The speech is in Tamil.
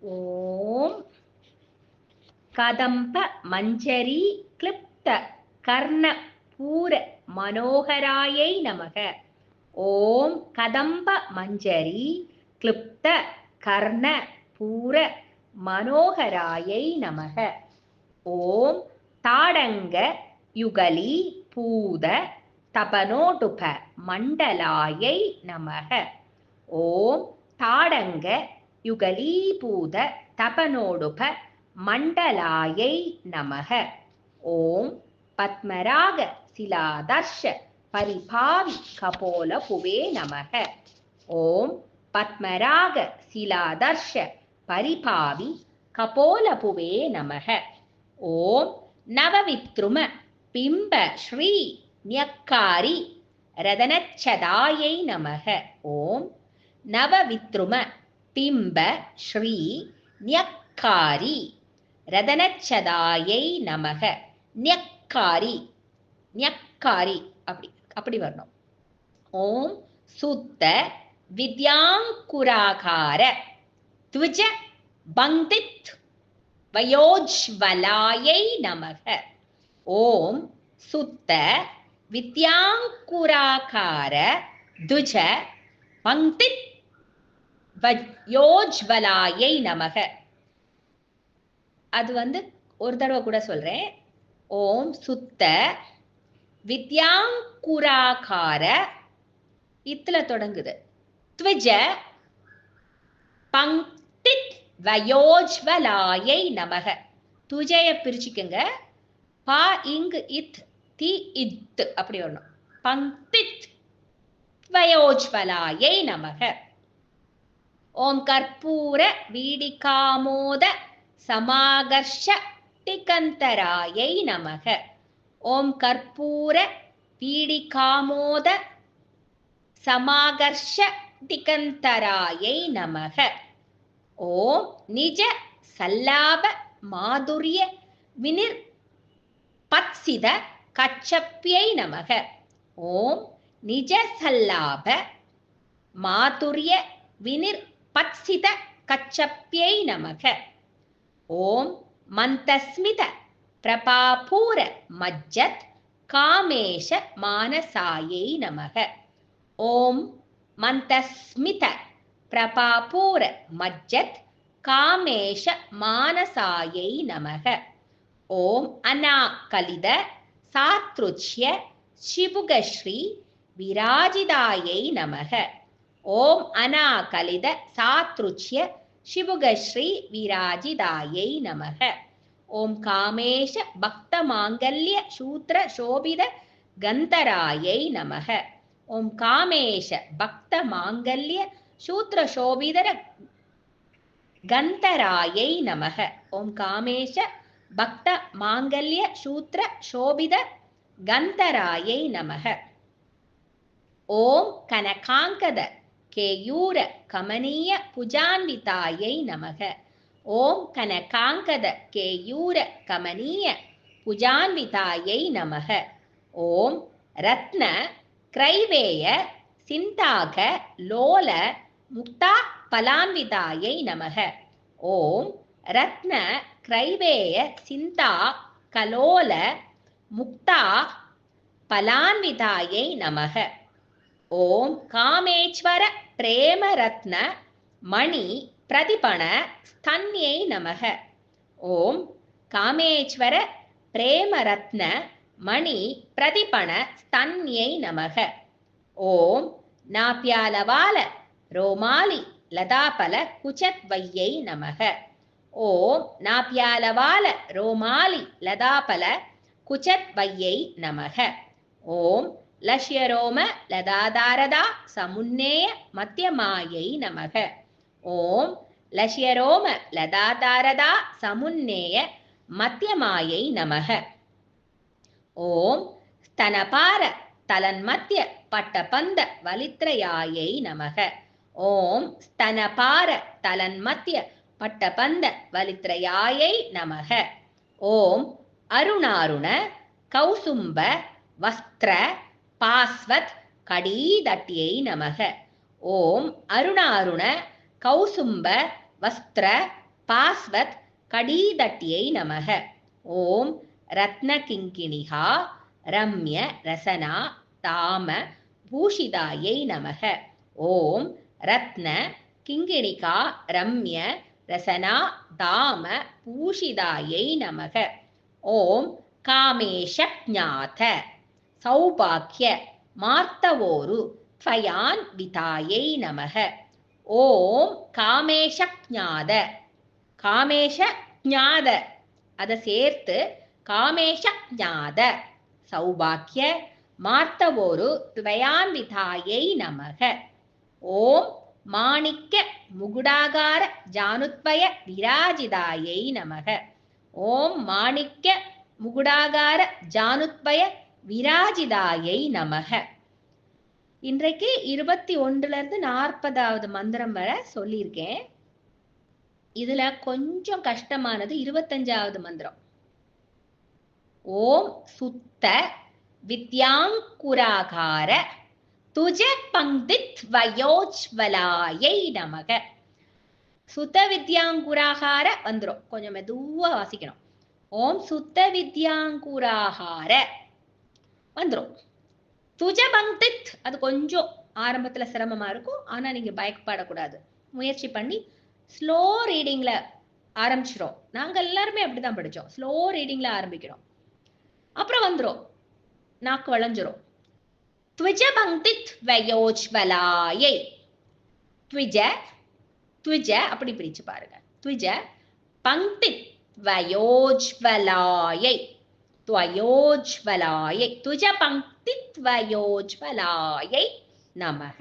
ஓம் கதம்ப மஞ்சரி கிளிப்த கர்ண பூர மனோகராயை நமக. ஓம் கதம்ப மஞ்சரி கிளிப்த கர்ண பூர மனோகராயை நமக. ஓம் தாடங்க யுகலி பூத தபனோடுப மண்டலாயை நமக. ஓம் தாடங்க யுகலீபூத தபனோடுப மண்டலாயை நமக. ஓம் பத்மராக சிலாதர்ஷ பரிபாவி கபோல புவே நமக. ஓம் பத்மராக சிலாதர்ஷ பரிபாவி கபோல புவே நமக. ஓம் நவவித்ரும பிம்ப ஸ்ரீ ஞக்காரி ரதனச்சதாயை நமக. ஓம் நவவித்ரும பிம்ப ஸ்ரீ ஞக்காரி ரதனச்சதாயை நமக. ஞக்காரி ஞக்காரி அப்படி அப்படி வரணும். ஓம் சுத்த வித்யாங்குராகார த்விஜ பங்கித் வயோஜ்வலாயை நமக. ஓம் சுத்த வித்யாங்குராகார துஜ பங்கித் வயோஜ்வலாயை நமக. அது ஒரு தடவை கூட சொல்றேன். ஓம் சுத்த வித்யாங்குராகார இத்துல தொடங்குது. த்விஜ பங்கித் வயோஜ்வலாயை நமக. துஜய பிரிச்சுக்குங்க. பா இங்கு இத் தி இத் அப்படி வரணும். பங்கித் வயோஜ்வலாயை நமக. ஓம் கற்பூர வீடிகாமோத சமாகர்ஷ டிகந்தராயை நமக. ஓம் கற்பூர வீடிகாமோத சமாகர்ஷ டிகந்தராயை நமக. ஓம் நிஜ சல்லாப மாதுரிய வினிர் பத்சித கச்சப்பியை நமக. ஓம் நிஜ சல்லாப மாதுரிய வினிர் பத்சித கச்சப்பியை நமக. ஓம் மந்தஸ்மித பிரபாபூர மஜ்ஜத் காமேஷ மானசாயை நமக. ஓம் மந்தஸ்மித பிரபாபூர மஜ்ஜத் காமேஷ மானசாயை நமக. ஓம் அநாகலித சாத்ருச்ய சிபுகஸ்ரீ விராஜிதாயை நமக. ஓம் அநாகலித சாத்ருச்ய சிபுகஸ்ரீ விராஜிதாயை நமக. ஓம் காமேஷ பக்த மாங்கல்ய சூத்ர சோபித கந்தராயை நமக. ஓம் காமேஷ பக்த மாங்கல்ய சூத்ர சோபிதர கந்தராயை நமக. ஓம் காமேஷ பக்த மாங்கல்ய சூத்ர சோபித கந்தராயை நமக. ஓம் கனகாங்கத கேயூர கமனீய புஜான்விதாயை நமக. ஓம் கனகாங்கத கேயூர கமனீய புஜான்விதாயை நமக. ஓம் ரத்ன கிரைவேய சிந்தாக லோல முக்தா பலான்விதாயை நமக. ஓம் ரத்ன கிரைவேய சிந்தா கலோல முக்தா பலான்விதாயை நமக. ஓம் காமேஸ்வர பிரேம ரத்ன மணி பிரதிபண ஸ்தன்யை நமக. ஓம் காமேஸ்வர பிரேம ரத்ன மணி பிரதிபண ஸ்தன்யை நமக. ஓம் நாப்யாலவால ரோமாலி லதாபல குச்சத்வையை நமக. ஓம் நாப்யாலவால ரோமாலி லதாபல குச்சத்வையை நமக. ஓம் லஷ்யரோம லதாதாரதா சமுன்னேய மத்தியமாயை நமக. ஓம் லஷ்யரோம லதாதாரதா சமுன்னேய மத்தியமாயை நமக. ஓம் ஸ்தனபார தலன்மத்திய பட்டபந்த வலித்ரயாயை நமக. ஓம் ஸ்தனபார தலன்மத்திய பட்டபந்த வலித்ரயாயை நமக. ஓம் அருணாருண கௌசும்ப வஸ்திர பாஸ்வத் கடீதட்யை நமக. ஓம் அருணாருண கௌசும்ப வஸ்திர பாஸ்வத் கடீதட்யை நமக. ஓம் ரத்னகிங்கிணிகா ரம்ய ரசனா தாம பூஷிதாயை நமக. ஓம் ரத்ன கிங்கிணிகா ரம்ய ரசனா தாம பூஷிதாயை நமக. ஓம் காமேஷ சௌபாக்கிய மார்த்தவோரு த்வயான்விதாயை நமக. ஓம் காமேஷ ஞாத அதை சேர்த்து காமேஷ ஞாத சௌபாக்கிய மார்த்தவோரு த்வயான்விதாயை நமக. ஓம் மாணிக்க முகுடாகார ஜானுத்வய விராஜிதாயை நமக. ஓம் மாணிக்க முகுடாகார ஜானுத்வய விராஜிதாயை நமக. இன்றைக்கு 21 40வது மந்திரம் வரை சொல்லியிருக்கேன். இதுல கொஞ்சம் கஷ்டமானது 25வது மந்திரம். ஓம் சுத்த வித்யாங்குராகார துஜ பங்கித் வயோஜ்வலாயை நமக. சுத்த வித்யாங்குராகார வந்துரும். கொஞ்சம் மெதுவா வாசிக்கணும். ஓம் சுத்த வித்யாங்குராகார வந்துரும். துஜ பங்கித் அது கொஞ்சம் ஆரம்பத்துல சிரமமா இருக்கும். ஆனா நீங்க பயப்படக்கூடாது. முயற்சி பண்ணி ஸ்லோ ரீடிங்ல ஆரம்பிச்சிடும். நாங்க எல்லாருமே அப்படிதான் படிச்சோம். ஸ்லோ ரீடிங்ல ஆரம்பிக்கிறோம். அப்புறம் வந்துரும். நாக்கு வளைஞ்சிரும். த்விஜ பங்கித் வயோஜ்வலாயை. த்விஜ த்விஜ அப்படி பிரிச்சு பாருங்க. த்விஜ பங்கித் வயோஜ்வலாயை. துவயோஜ்வலாயை. துஜ பங்கித் வயோஜ்வலாயை நமக.